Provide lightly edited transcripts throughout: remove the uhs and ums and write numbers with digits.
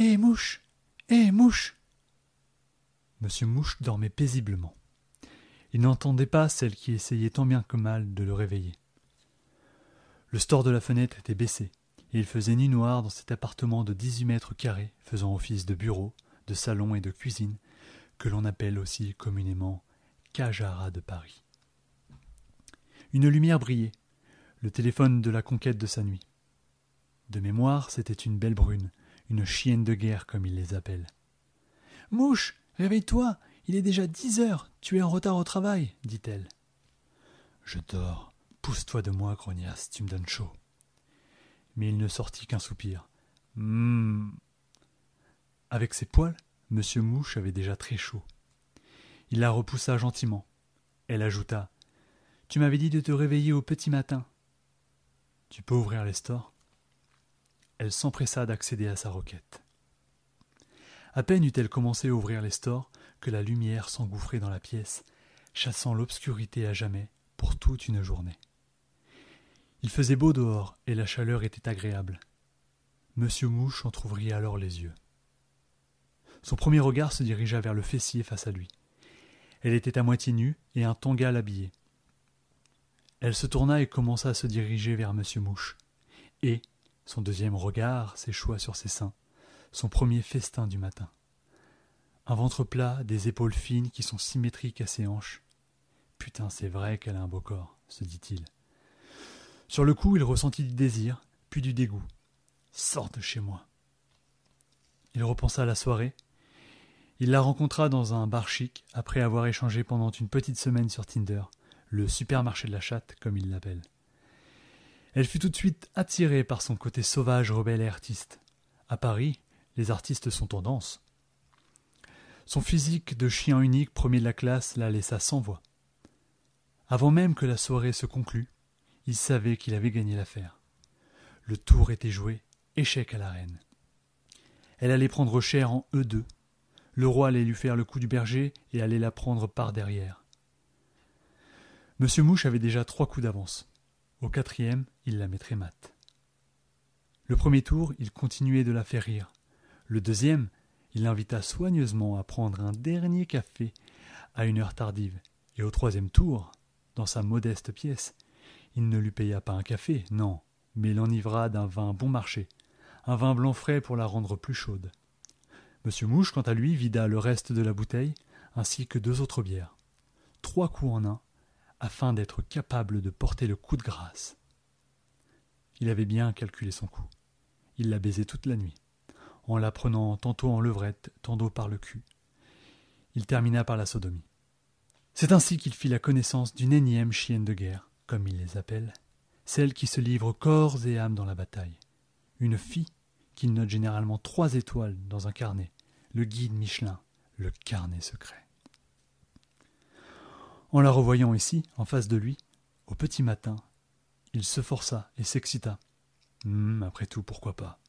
Hé, mouche! Hé, mouche! Monsieur Mouche dormait paisiblement. Il n'entendait pas celle qui essayait tant bien que mal de le réveiller. Le store de la fenêtre était baissé, et il faisait nuit noire dans cet appartement de 18 mètres carrés, faisant office de bureau, de salon et de cuisine, que l'on appelle aussi communément Cajara de Paris. Une lumière brillait, le téléphone de la conquête de sa nuit. De mémoire, c'était une belle brune, une chienne de guerre comme il les appelle. « Mouche, réveille-toi, il est déjà 10 heures, tu es en retard au travail, dit-elle. « Je dors, pousse-toi de moi, grognasse, tu me donnes chaud. » Mais il ne sortit qu'un soupir. Avec ses poils, Monsieur Mouche avait déjà très chaud. Il la repoussa gentiment. Elle ajouta : « Tu m'avais dit de te réveiller au petit matin. Tu peux ouvrir les stores ?» Elle s'empressa d'accéder à sa requête. À peine eut-elle commencé à ouvrir les stores que la lumière s'engouffrait dans la pièce, chassant l'obscurité à jamais pour toute une journée. Il faisait beau dehors et la chaleur était agréable. Monsieur Mouche entr'ouvrit alors les yeux. Son premier regard se dirigea vers le fessier face à lui. Elle était à moitié nue et un tanga l'habillait. Elle se tourna et commença à se diriger vers Monsieur Mouche. Et son deuxième regard s'échoua sur ses seins, son premier festin du matin. Un ventre plat, des épaules fines qui sont symétriques à ses hanches. Putain, c'est vrai qu'elle a un beau corps, se dit-il. Sur le coup, il ressentit du désir, puis du dégoût. Sors de chez moi. Il repensa à la soirée. Il la rencontra dans un bar chic, après avoir échangé pendant une petite semaine sur Tinder, le supermarché de la chatte, comme il l'appelle. Elle fut tout de suite attirée par son côté sauvage, rebelle et artiste. À Paris, les artistes sont tendance. Son physique de chien unique, premier de la classe, la laissa sans voix. Avant même que la soirée se conclût, il savait qu'il avait gagné l'affaire. Le tour était joué, échec à la reine. Elle allait prendre cher en E2. Le roi allait lui faire le coup du berger et allait la prendre par derrière. Monsieur Mouche avait déjà 3 coups d'avance. Au 4e, il la mettrait mat. Le premier tour, il continuait de la faire rire. Le 2e, il l'invita soigneusement à prendre un dernier café à une heure tardive. Et au 3e tour, dans sa modeste pièce, il ne lui paya pas un café, non, mais l'enivra d'un vin bon marché, un vin blanc frais pour la rendre plus chaude. Monsieur Mouche, quant à lui, vida le reste de la bouteille, ainsi que 2 autres bières. 3 coups en un, afin d'être capable de porter le coup de grâce. Il avait bien calculé son coup. Il la baisait toute la nuit, en la prenant tantôt en levrette, tantôt par le cul. Il termina par la sodomie. C'est ainsi qu'il fit la connaissance d'une énième chienne de guerre, comme il les appelle, celle qui se livre corps et âme dans la bataille. Une fille qu'il note généralement 3 étoiles dans un carnet, le guide Michelin, le carnet secret. En la revoyant ici, en face de lui, au petit matin, il se força et s'excita. Après tout, pourquoi pas?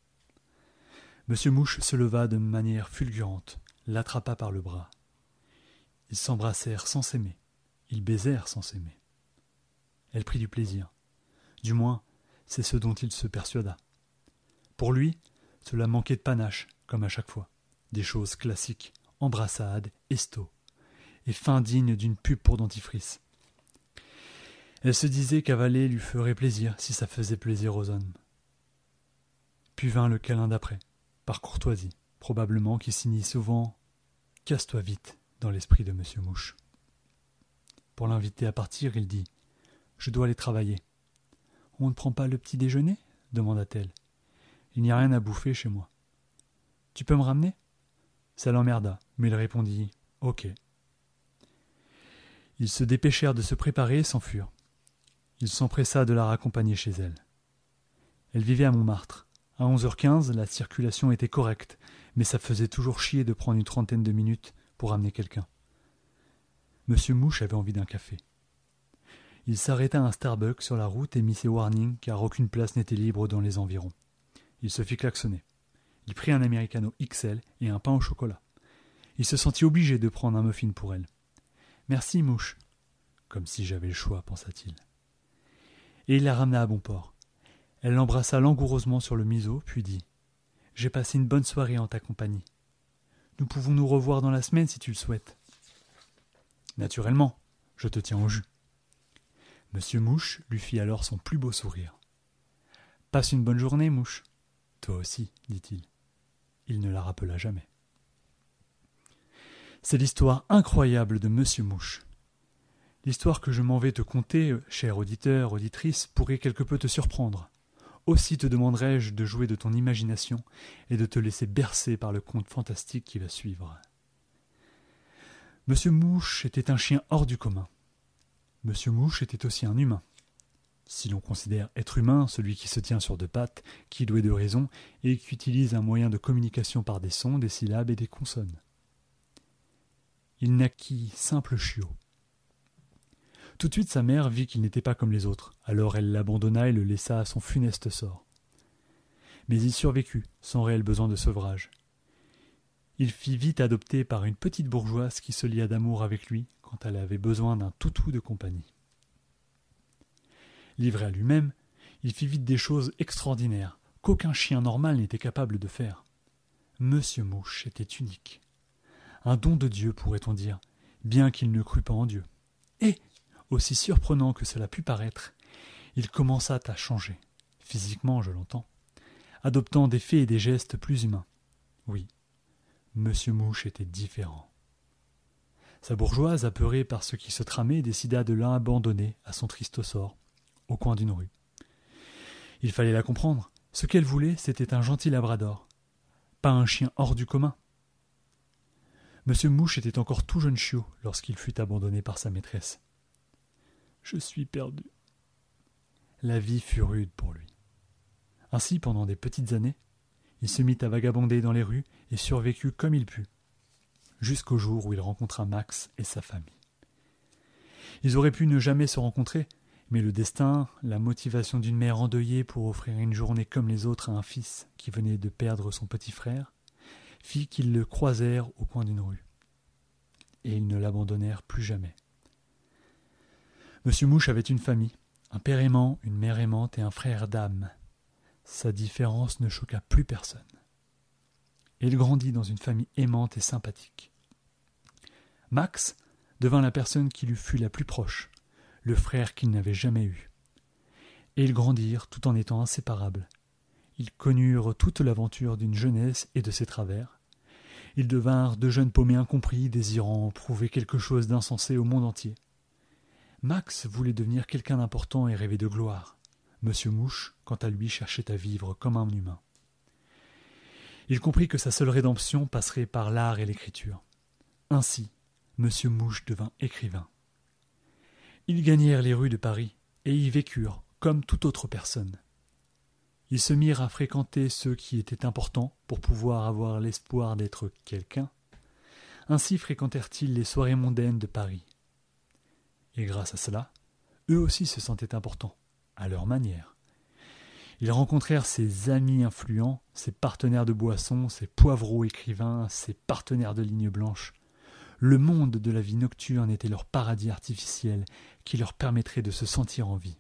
Monsieur Mouche se leva de manière fulgurante, l'attrapa par le bras. Ils s'embrassèrent sans s'aimer, ils baisèrent sans s'aimer. Elle prit du plaisir. Du moins, c'est ce dont il se persuada. Pour lui, cela manquait de panache, comme à chaque fois. Des choses classiques, embrassades, estos, et fin digne d'une pub pour dentifrice. Elle se disait qu'avaler lui ferait plaisir si ça faisait plaisir aux hommes. Puis vint le câlin d'après, par courtoisie, probablement qui signait souvent « Casse-toi vite » dans l'esprit de Monsieur Mouche. Pour l'inviter à partir, il dit « Je dois aller travailler. »« On ne prend pas le petit déjeuner ?» demanda-t-elle. « Il n'y a rien à bouffer chez moi. »« Tu peux me ramener ?» Ça l'emmerda, mais il répondit « Ok ». Ils se dépêchèrent de se préparer et s'enfuirent. Il s'empressa de la raccompagner chez elle. Elle vivait à Montmartre. À 11h15, la circulation était correcte, mais ça faisait toujours chier de prendre une 30aine de minutes pour amener quelqu'un. Monsieur Mouche avait envie d'un café. Il s'arrêta à un Starbucks sur la route et mit ses warnings car aucune place n'était libre dans les environs. Il se fit klaxonner. Il prit un americano XL et un pain au chocolat. Il se sentit obligé de prendre un muffin pour elle. « Merci, Mouche. » Comme si j'avais le choix, pensa-t-il. Et il la ramena à bon port. Elle l'embrassa langoureusement sur le museau, puis dit « J'ai passé une bonne soirée en ta compagnie. Nous pouvons nous revoir dans la semaine si tu le souhaites. Naturellement, je te tiens au jus. Monsieur Mouche lui fit alors son plus beau sourire. Passe une bonne journée, Mouche. Toi aussi, dit-il. Il ne la rappela jamais. C'est l'histoire incroyable de Monsieur Mouche. L'histoire que je m'en vais te conter, cher auditeur, auditrice, pourrait quelque peu te surprendre. Aussi te demanderai-je de jouer de ton imagination et de te laisser bercer par le conte fantastique qui va suivre. Monsieur Mouche était un chien hors du commun. Monsieur Mouche était aussi un humain. Si l'on considère être humain celui qui se tient sur deux pattes, qui est doué de raison et qui utilise un moyen de communication par des sons, des syllabes et des consonnes. Il naquit simple chiot. Tout de suite sa mère vit qu'il n'était pas comme les autres, alors elle l'abandonna et le laissa à son funeste sort. Mais il survécut, sans réel besoin de sevrage. Il fit vite adopter par une petite bourgeoise qui se lia d'amour avec lui quand elle avait besoin d'un toutou de compagnie. Livré à lui-même, il fit vite des choses extraordinaires, qu'aucun chien normal n'était capable de faire. Monsieur Mouche était unique. Un don de Dieu, pourrait-on dire, bien qu'il ne crût pas en Dieu. Et, aussi surprenant que cela pût paraître, il commença à changer, physiquement je l'entends, adoptant des faits et des gestes plus humains. Oui, Monsieur Mouche était différent. Sa bourgeoise, apeurée par ce qui se tramait, décida de l'abandonner à son triste sort, au coin d'une rue. Il fallait la comprendre. Ce qu'elle voulait, c'était un gentil labrador, pas un chien hors du commun. Monsieur Mouche était encore tout jeune chiot lorsqu'il fut abandonné par sa maîtresse. « Je suis perdu. » La vie fut rude pour lui. Ainsi, pendant des petites années, il se mit à vagabonder dans les rues et survécut comme il put, jusqu'au jour où il rencontra Max et sa famille. Ils auraient pu ne jamais se rencontrer, mais le destin, la motivation d'une mère endeuillée pour offrir une journée comme les autres à un fils qui venait de perdre son petit frère, fit qu'ils le croisèrent au coin d'une rue. Et ils ne l'abandonnèrent plus jamais. Monsieur Mouche avait une famille, un père aimant, une mère aimante et un frère d'âme. Sa différence ne choqua plus personne. Et il grandit dans une famille aimante et sympathique. Max devint la personne qui lui fut la plus proche, le frère qu'il n'avait jamais eu. Et ils grandirent tout en étant inséparables. Ils connurent toute l'aventure d'une jeunesse et de ses travers. Ils devinrent de jeunes paumés incompris, désirant prouver quelque chose d'insensé au monde entier. Max voulait devenir quelqu'un d'important et rêvait de gloire. Monsieur Mouche, quant à lui, cherchait à vivre comme un humain. Il comprit que sa seule rédemption passerait par l'art et l'écriture. Ainsi, Monsieur Mouche devint écrivain. Ils gagnèrent les rues de Paris et y vécurent comme toute autre personne. Ils se mirent à fréquenter ceux qui étaient importants pour pouvoir avoir l'espoir d'être quelqu'un. Ainsi fréquentèrent-ils les soirées mondaines de Paris. Et grâce à cela, eux aussi se sentaient importants, à leur manière. Ils rencontrèrent ses amis influents, ses partenaires de boissons, ses poivreaux écrivains, ses partenaires de ligne blanche. Le monde de la vie nocturne était leur paradis artificiel qui leur permettrait de se sentir en vie.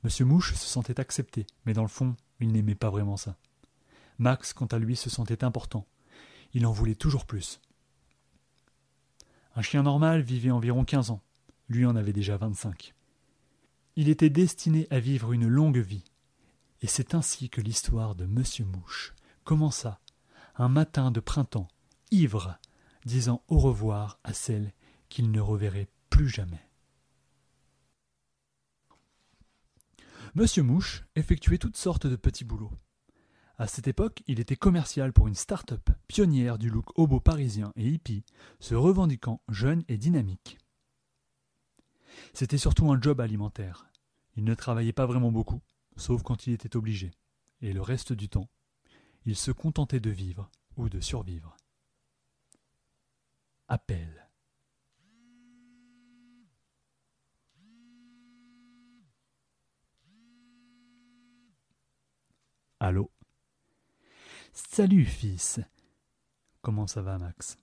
Monsieur Mouche se sentait accepté, mais dans le fond, il n'aimait pas vraiment ça. Max, quant à lui, se sentait important. Il en voulait toujours plus. Un chien normal vivait environ 15 ans. Lui en avait déjà 25. Il était destiné à vivre une longue vie. Et c'est ainsi que l'histoire de Monsieur Mouche commença un matin de printemps, ivre, disant au revoir à celle qu'il ne reverrait plus jamais. Monsieur Mouche effectuait toutes sortes de petits boulots. À cette époque, il était commercial pour une start-up, pionnière du look hobo parisien et hippie, se revendiquant jeune et dynamique. C'était surtout un job alimentaire. Il ne travaillait pas vraiment beaucoup, sauf quand il était obligé. Et le reste du temps, il se contentait de vivre ou de survivre. Appel. Allô ? Salut, fils. Comment ça va, Max ?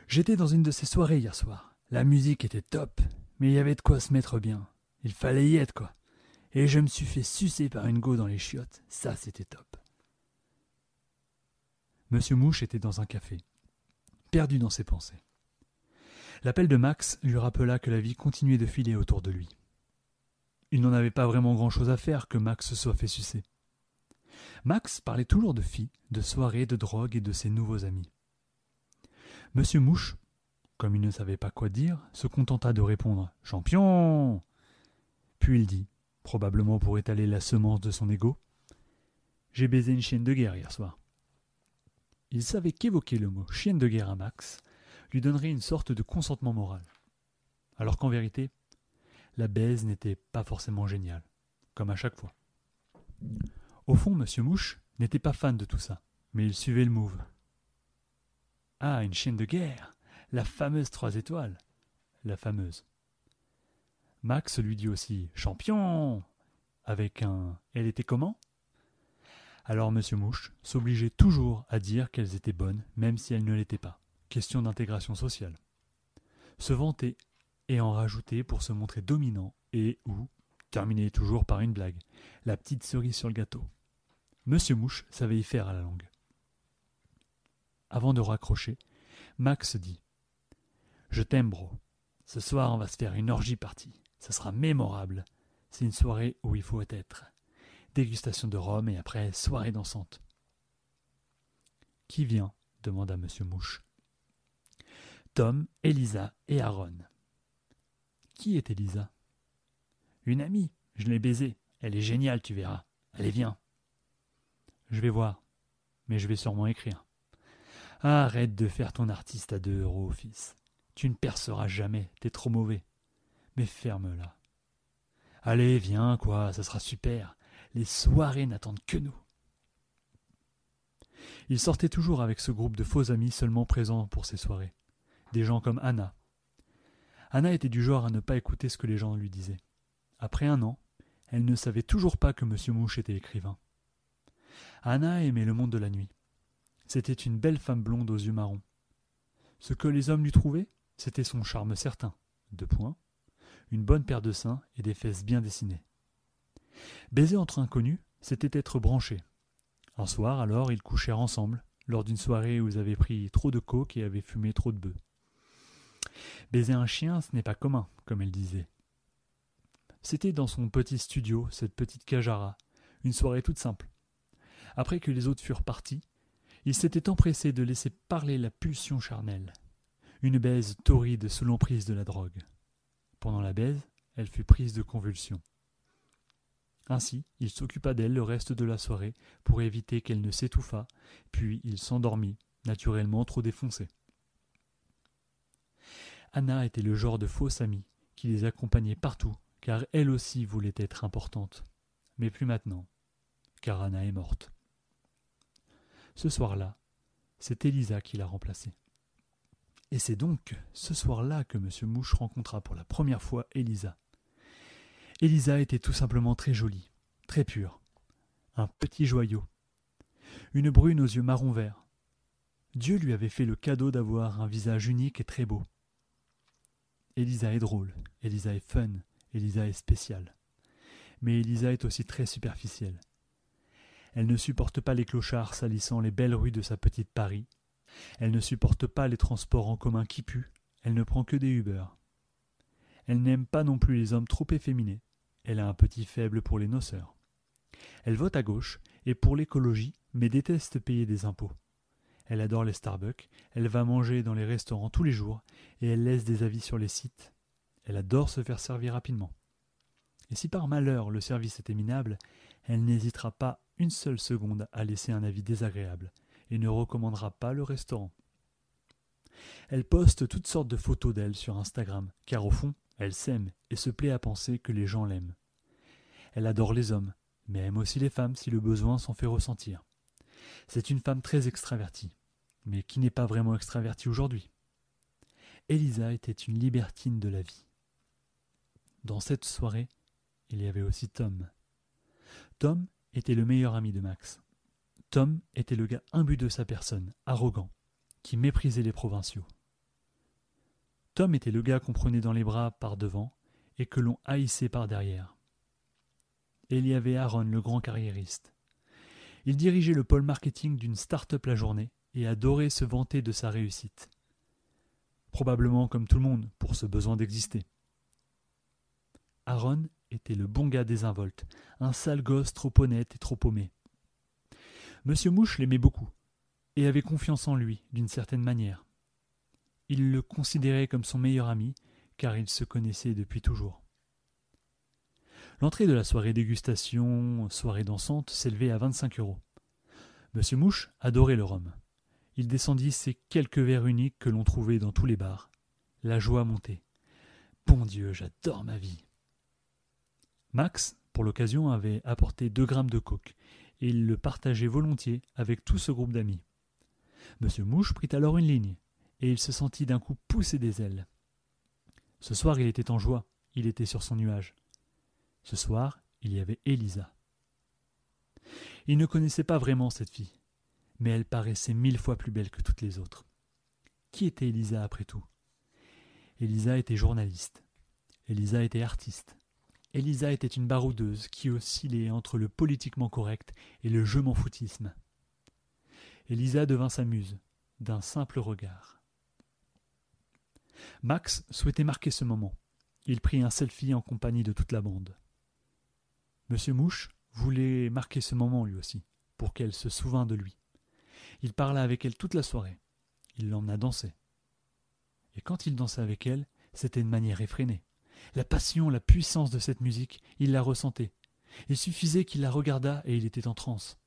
J'étais dans une de ces soirées hier soir. La musique était top, mais il y avait de quoi se mettre bien. Il fallait y être, quoi. Et je me suis fait sucer par une go dans les chiottes. Ça, c'était top. Monsieur Mouche était dans un café, perdu dans ses pensées. L'appel de Max lui rappela que la vie continuait de filer autour de lui. Il n'en avait pas vraiment grand-chose à faire que Max se soit fait sucer. Max parlait toujours de filles, de soirées, de drogue et de ses nouveaux amis. Monsieur Mouche, comme il ne savait pas quoi dire, se contenta de répondre « Champion !» Puis il dit, probablement pour étaler la semence de son ego, « J'ai baisé une chienne de guerre hier soir. » Il savait qu'évoquer le mot « chienne de guerre » à Max lui donnerait une sorte de consentement moral. Alors qu'en vérité, la baise n'était pas forcément géniale, comme à chaque fois. Au fond, Monsieur Mouche n'était pas fan de tout ça, mais il suivait le move. Ah, une chienne de guerre, la fameuse 3 étoiles, la fameuse. Max lui dit aussi « Champion !» avec un « Elle était comment ?» Alors Monsieur Mouche s'obligeait toujours à dire qu'elles étaient bonnes, même si elles ne l'étaient pas. Question d'intégration sociale. Se vanter et en rajouter pour se montrer dominant et ou terminer toujours par une blague, la petite cerise sur le gâteau. Monsieur Mouche savait y faire à la longue. Avant de raccrocher, Max dit « Je t'aime, bro. Ce soir, on va se faire une orgie party. Ça sera mémorable. C'est une soirée où il faut être. Dégustation de rhum et après, soirée dansante. » « Qui vient ?» demanda Monsieur Mouche. « Tom, Elisa et Aaron. »« Qui est Elisa ?»« Une amie. Je l'ai baisée. Elle est géniale, tu verras. Allez, viens. »« Je vais voir. Mais je vais sûrement écrire. » « Arrête de faire ton artiste à 2 €, fils. Tu ne perceras jamais, t'es trop mauvais. Mais ferme-la. Allez, viens, quoi, ça sera super. Les soirées n'attendent que nous. » Il sortait toujours avec ce groupe de faux amis seulement présents pour ces soirées. Des gens comme Anna. Anna était du genre à ne pas écouter ce que les gens lui disaient. Après 1 an, elle ne savait toujours pas que Monsieur Mouche était écrivain. Anna aimait le monde de la nuit. C'était une belle femme blonde aux yeux marrons. Ce que les hommes lui trouvaient, c'était son charme certain, 2 points, une bonne paire de seins et des fesses bien dessinées. Baiser entre inconnus, c'était être branché. Un soir, alors, ils couchèrent ensemble, lors d'une soirée où ils avaient pris trop de coke et avaient fumé trop de bœufs. Baiser un chien, ce n'est pas commun, comme elle disait. C'était dans son petit studio, cette petite cajara, une soirée toute simple. Après que les autres furent partis, il s'était empressé de laisser parler la pulsion charnelle. Une baise torride sous l'emprise de la drogue. Pendant la baise, elle fut prise de convulsions. Ainsi, il s'occupa d'elle le reste de la soirée pour éviter qu'elle ne s'étouffât, puis il s'endormit, naturellement trop défoncé. Anna était le genre de fausse amie qui les accompagnait partout, car elle aussi voulait être importante. Mais plus maintenant, car Anna est morte. Ce soir-là, c'est Elisa qui l'a remplacée. Et c'est donc ce soir-là que Monsieur Mouche rencontra pour la première fois Elisa. Elisa était tout simplement très jolie, très pure, un petit joyau, une brune aux yeux marron-vert. Dieu lui avait fait le cadeau d'avoir un visage unique et très beau. Elisa est drôle, Elisa est fun, Elisa est spéciale. Mais Elisa est aussi très superficielle. Elle ne supporte pas les clochards salissant les belles rues de sa petite Paris. Elle ne supporte pas les transports en commun qui puent. Elle ne prend que des Uber. Elle n'aime pas non plus les hommes trop efféminés. Elle a un petit faible pour les noceurs. Elle vote à gauche et pour l'écologie, mais déteste payer des impôts. Elle adore les Starbucks, elle va manger dans les restaurants tous les jours et elle laisse des avis sur les sites. Elle adore se faire servir rapidement. Et si par malheur le service était minable, elle n'hésitera pas une seule seconde à laisser un avis désagréable et ne recommandera pas le restaurant. Elle poste toutes sortes de photos d'elle sur Instagram, car au fond, elle s'aime et se plaît à penser que les gens l'aiment. Elle adore les hommes, mais aime aussi les femmes si le besoin s'en fait ressentir. C'est une femme très extravertie, mais qui n'est pas vraiment extravertie aujourd'hui. Elisa était une libertine de la vie. Dans cette soirée, il y avait aussi Tom. Tom était le meilleur ami de Max. Tom était le gars imbu de sa personne, arrogant, qui méprisait les provinciaux. Tom était le gars qu'on prenait dans les bras par devant et que l'on haïssait par derrière. Et il y avait Aaron, le grand carriériste. Il dirigeait le pôle marketing d'une start-up la journée et adorait se vanter de sa réussite. Probablement comme tout le monde, pour ce besoin d'exister. Aaron était le bon gars désinvolte, un sale gosse trop honnête et trop paumé. Monsieur Mouche l'aimait beaucoup, et avait confiance en lui, d'une certaine manière. Il le considérait comme son meilleur ami, car ils se connaissaient depuis toujours. L'entrée de la soirée dégustation, soirée dansante, s'élevait à 25 €. Monsieur Mouche adorait le rhum. Il descendit ces quelques verres uniques que l'on trouvait dans tous les bars. La joie montait. Bon Dieu, j'adore ma vie. Max, pour l'occasion, avait apporté 2 grammes de coke, et il le partageait volontiers avec tout ce groupe d'amis. Monsieur Mouche prit alors une ligne, et il se sentit d'un coup pousser des ailes. Ce soir, il était en joie, il était sur son nuage. Ce soir, il y avait Elisa. Il ne connaissait pas vraiment cette fille, mais elle paraissait 1000 fois plus belle que toutes les autres. Qui était Elisa après tout ? Elisa était journaliste. Elisa était artiste. Elisa était une baroudeuse qui oscillait entre le politiquement correct et le je m'en foutisme. Elisa devint sa muse, d'un simple regard. Max souhaitait marquer ce moment. Il prit un selfie en compagnie de toute la bande. Monsieur Mouche voulait marquer ce moment lui aussi, pour qu'elle se souvînt de lui. Il parla avec elle toute la soirée. Il l'emmena danser. Et quand il dansait avec elle, c'était de manière effrénée. La passion, la puissance de cette musique, il la ressentait. Il suffisait qu'il la regardât et il était en transe.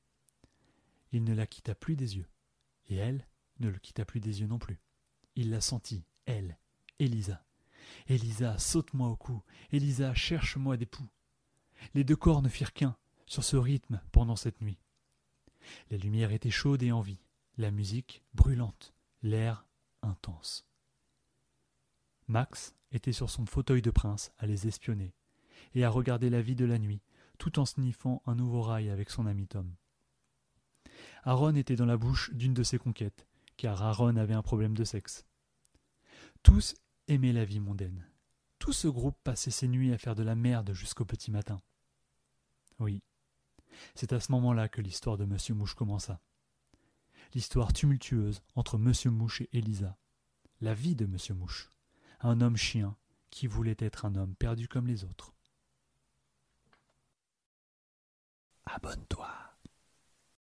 Il ne la quitta plus des yeux. Et elle ne le quitta plus des yeux non plus. Il la sentit, elle, Elisa. Elisa, saute-moi au cou. Elisa, cherche-moi des poux. Les 2 corps ne firent qu'un sur ce rythme pendant cette nuit. La lumière était chaude et en vie, la musique brûlante, l'air intense. Max était sur son fauteuil de prince à les espionner et à regarder la vie de la nuit, tout en sniffant un nouveau rail avec son ami Tom. Aaron était dans la bouche d'une de ses conquêtes, car Aaron avait un problème de sexe. Tous aimaient la vie mondaine. Tout ce groupe passait ses nuits à faire de la merde jusqu'au petit matin. Oui, c'est à ce moment-là que l'histoire de Monsieur Mouche commença. L'histoire tumultueuse entre Monsieur Mouche et Elisa. La vie de Monsieur Mouche. Un homme chien qui voulait être un homme perdu comme les autres. Abonne-toi.